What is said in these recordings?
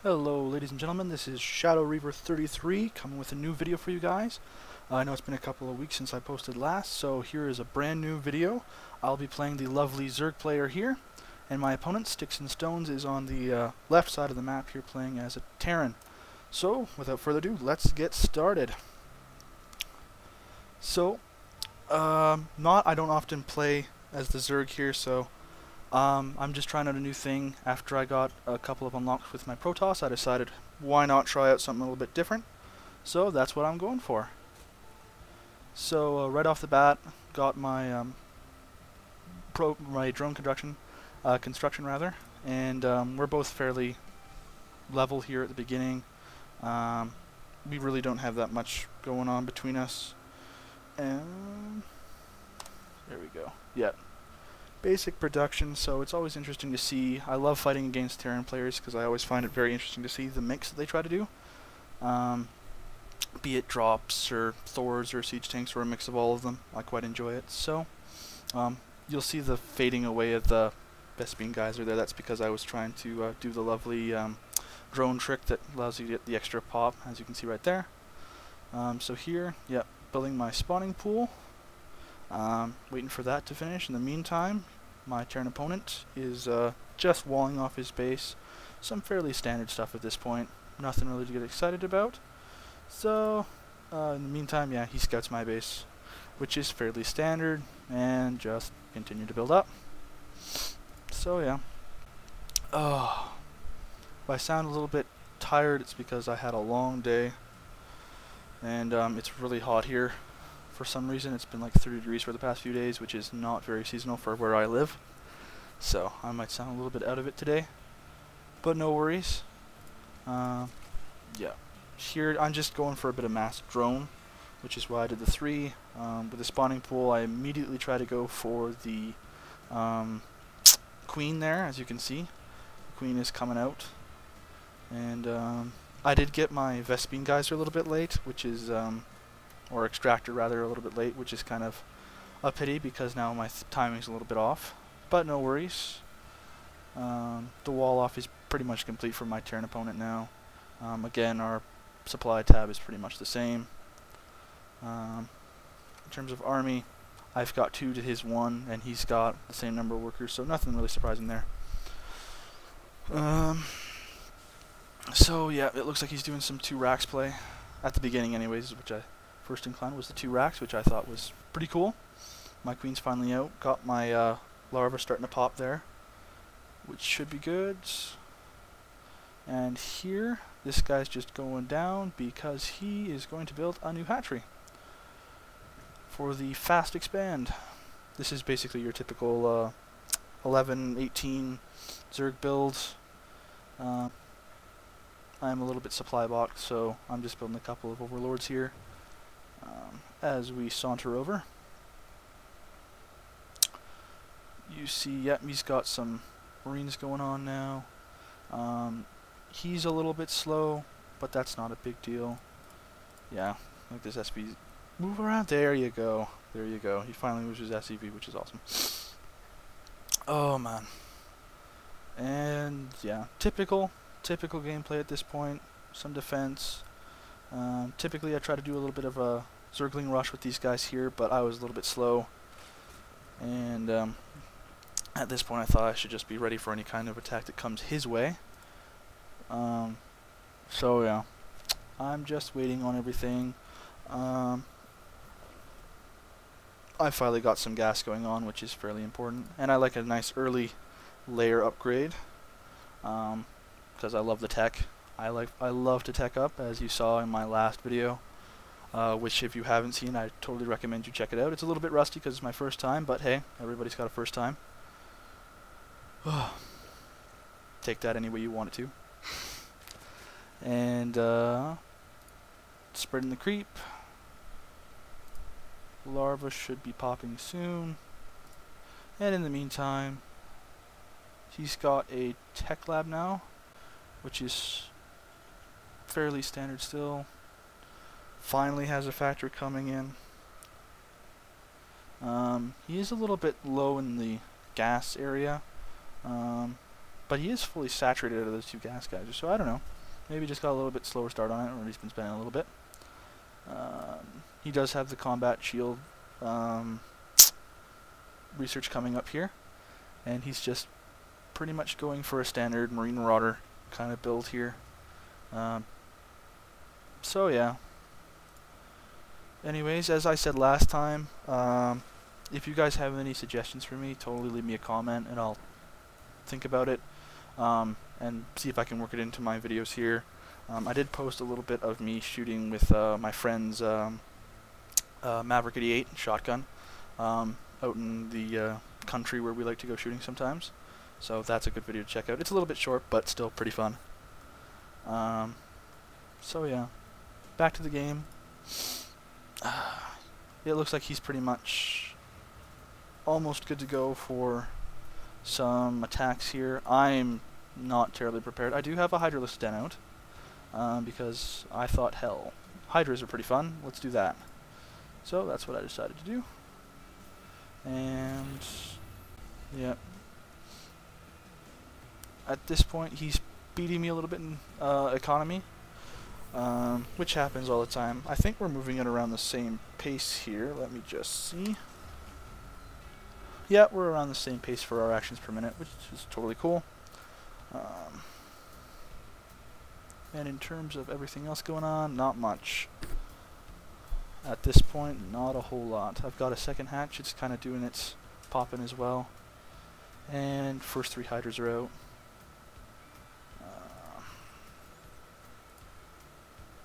Hello ladies and gentlemen, this is Shadow Reaver 33 coming with a new video for you guys. I know it's been a couple of weeks since I posted last, so here is a brand new video. I'll be playing the lovely Zerg player here, and my opponent, Sticks and Stones, is on the left side of the map here playing as a Terran. So, without further ado, let's get started. So, I don't often play as the Zerg here, so I'm just trying out a new thing. After I got a couple of unlocks with my Protoss, I decided why not try out something a little bit different. So that's what I'm going for. So right off the bat, got my drone construction, and we're both fairly level here at the beginning. We really don't have that much going on between us. And there we go. Yeah. Basic production, so it's always interesting to see. I love fighting against Terran players because I always find it very interesting to see the mix that they try to do. Be it drops or Thors or siege tanks or a mix of all of them. I quite enjoy it. So you'll see the fading away of the Vespene guys are there. That's because I was trying to do the lovely drone trick that allows you to get the extra pop, as you can see right there. So here, yep, building my spawning pool. Waiting for that to finish. In the meantime, my Terran opponent is just walling off his base. Some fairly standard stuff at this point. Nothing really to get excited about. So, in the meantime, yeah, he scouts my base, which is fairly standard, and just continue to build up. So, yeah. If I sound a little bit tired, it's because I had a long day, and it's really hot here. For some reason, it's been like 30 degrees for the past few days, which is not very seasonal for where I live. So I might sound a little bit out of it today, but no worries. Yeah, here I'm just going for a bit of mass drone, which is why I did the 3. With the spawning pool, I immediately try to go for the queen there, as you can see. The queen is coming out, and I did get my Vespene geyser a little bit late, which is or extractor rather, a little bit late, which is kind of a pity because now my timing's a little bit off. But no worries. The wall off is pretty much complete for my Terran opponent now. Again, our supply tab is pretty much the same. In terms of army, I've got 2 to his 1, and he's got the same number of workers, so nothing really surprising there. So yeah, it looks like he's doing some 2 racks play at the beginning, anyways, which I first incline was the 2 racks, which I thought was pretty cool. My queen's finally out. Got my larva starting to pop there, which should be good. And here, this guy's just going down because he is going to build a new hatchery for the fast expand. This is basically your typical 11, 18 Zerg builds. I'm a little bit supply boxed, so I'm just building a couple of overlords here. As we saunter over, you see, yep, he's got some marines going on now. He's a little bit slow, but that's not a big deal. Yeah, like this SP. Move around. There you go. There you go. He finally moves his SCV, which is awesome. Oh man. And yeah, typical gameplay at this point. Some defense. Typically, I try to do a little bit of a Zergling rush with these guys here, but I was a little bit slow, and at this point I thought I should just be ready for any kind of attack that comes his way. So yeah, I'm just waiting on everything. I finally got some gas going on, which is fairly important, and I like a nice early layer upgrade because I love the tech. I love to tech up, as you saw in my last video. Which, if you haven't seen, I totally recommend you check it out. It's a little bit rusty because it's my first time, but hey, everybody's got a first time. Take that any way you want it to. And spreading the creep. Larva should be popping soon. And in the meantime, he's got a tech lab now, which is fairly standard still. Finally has a factory coming in. He is a little bit low in the gas area. but he is fully saturated out of those two gas guys, so I don't know. Maybe just got a little bit slower start on it, or he's been spending a little bit. He does have the combat shield research coming up here, and he's just pretty much going for a standard Marine Marauder kind of build here. So yeah. Anyways, as I said last time, if you guys have any suggestions for me, totally leave me a comment and I'll think about it and see if I can work it into my videos here. I did post a little bit of me shooting with my friend's Maverick 88 shotgun out in the country where we like to go shooting sometimes. So that's a good video to check out. It's a little bit short, but still pretty fun. So yeah, back to the game. It looks like he's pretty much almost good to go for some attacks here. I'm not terribly prepared. I do have a Hydralisk den out because I thought, hell, Hydras are pretty fun. Let's do that. So that's what I decided to do. And yeah, at this point he's beating me a little bit in economy, which happens all the time. I think we're moving at around the same pace here. Let me just see. Yeah, we're around the same pace for our actions per minute, which is totally cool. And in terms of everything else going on, not much. At this point, not a whole lot. I've got a second hatch, it's kind of doing its popping as well. And first 3 Hydras are out.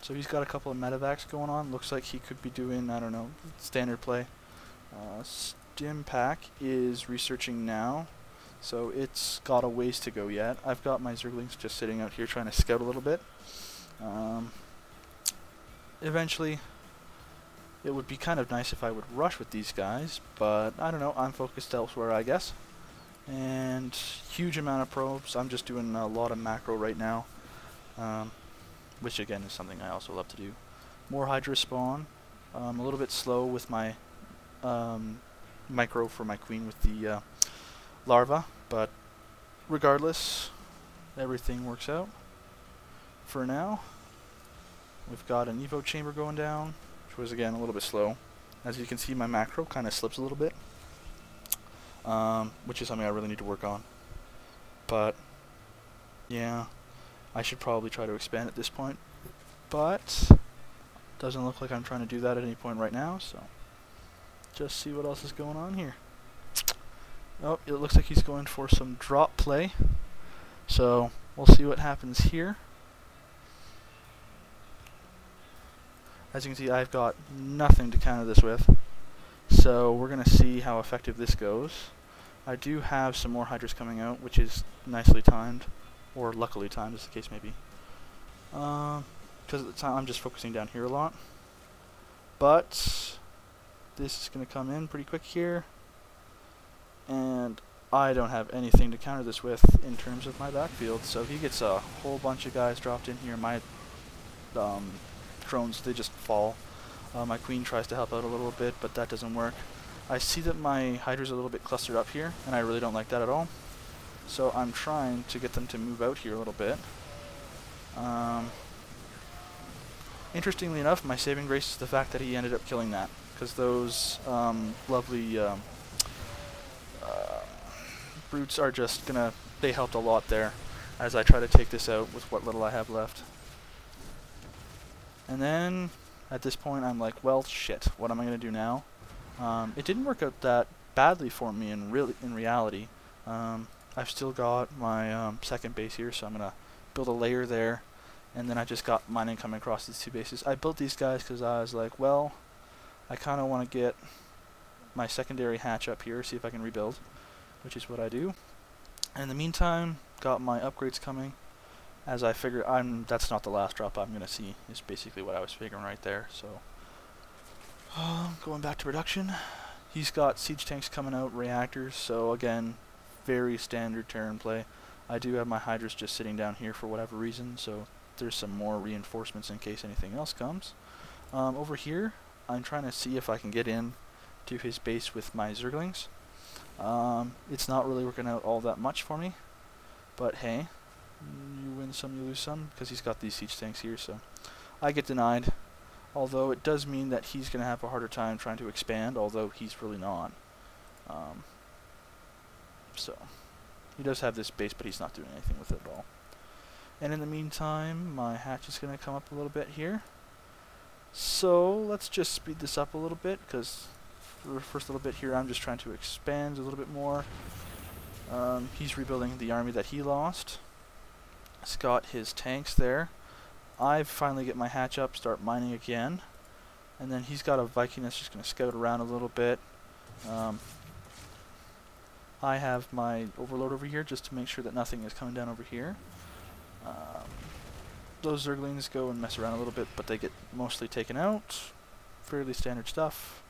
So he's got a couple of medevacs going on. Looks like he could be doing, I don't know, standard play. Stim Pack is researching now, so it's got a ways to go yet. I've got my Zerglings just sitting out here trying to scout a little bit. Eventually, it would be kind of nice if I would rush with these guys, but I don't know, I'm focused elsewhere, I guess. And huge amount of probes. I'm just doing a lot of macro right now, which again is something I also love to do. More Hydra spawn. A little bit slow with my micro for my queen with the larva, but regardless, everything works out for now. We've got an Evo chamber going down, which was again a little bit slow. As you can see, my macro kind of slips a little bit, which is something I really need to work on. But yeah, I should probably try to expand at this point, but doesn't look like I'm trying to do that at any point right now, so just see what else is going on here. Oh, it looks like he's going for some drop play, so we'll see what happens here. As you can see, I've got nothing to counter this with, so we're going to see how effective this goes. I do have some more Hydras coming out, which is nicely timed, or luckily timed, as the case may be. Because at the time I'm just focusing down here a lot. But this is going to come in pretty quick here, and I don't have anything to counter this with in terms of my backfield, so he gets a whole bunch of guys dropped in here. My drones, they just fall. My queen tries to help out a little bit, but that doesn't work. I see that my Hydra's a little bit clustered up here, and I really don't like that at all. So I'm trying to get them to move out here a little bit. Interestingly enough, my saving grace is the fact that he ended up killing that, because those lovely brutes are just gonna, they helped a lot there as I try to take this out with what little I have left. And then at this point I'm like, well, shit, what am I gonna do now? It didn't work out that badly for me in reality. I've still got my second base here, so I'm gonna build a layer there, and then I just got mining coming across these 2 bases. I built these guys because I was like, well, I kind of want to get my secondary hatch up here, see if I can rebuild, which is what I do. And in the meantime, got my upgrades coming, as I figure that's not the last drop I'm going to see, is basically what I was figuring right there. So going back to production, he's got siege tanks coming out, reactors, so again, very standard Terran play. I do have my Hydras just sitting down here for whatever reason, so there's some more reinforcements in case anything else comes. Over here, I'm trying to see if I can get in to his base with my Zerglings. It's not really working out all that much for me, But hey, you win some, you lose some, because he's got these siege tanks here, so I get denied. Although it does mean that he's going to have a harder time trying to expand, although he's really not. So, he does have this base, but he's not doing anything with it at all. And in the meantime, my hatch is going to come up a little bit here. So, let's just speed this up a little bit, because for the first little bit here, I'm just trying to expand a little bit more. He's rebuilding the army that he lost. He's got his tanks there. I finally get my hatch up, start mining again. And then he's got a Viking that's just going to scout around a little bit. I have my overload over here just to make sure that nothing is coming down over here. Those Zerglings go and mess around a little bit, but they get mostly taken out. Fairly standard stuff.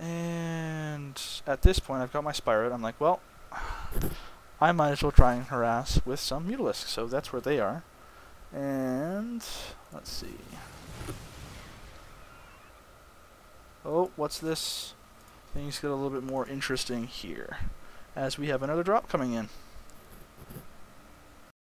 And at this point, I've got my Spire. I'm like, well, I might as well try and harass with some Mutalisks. So that's where they are. And let's see. Oh, what's this? Things get a little bit more interesting here, as we have another drop coming in.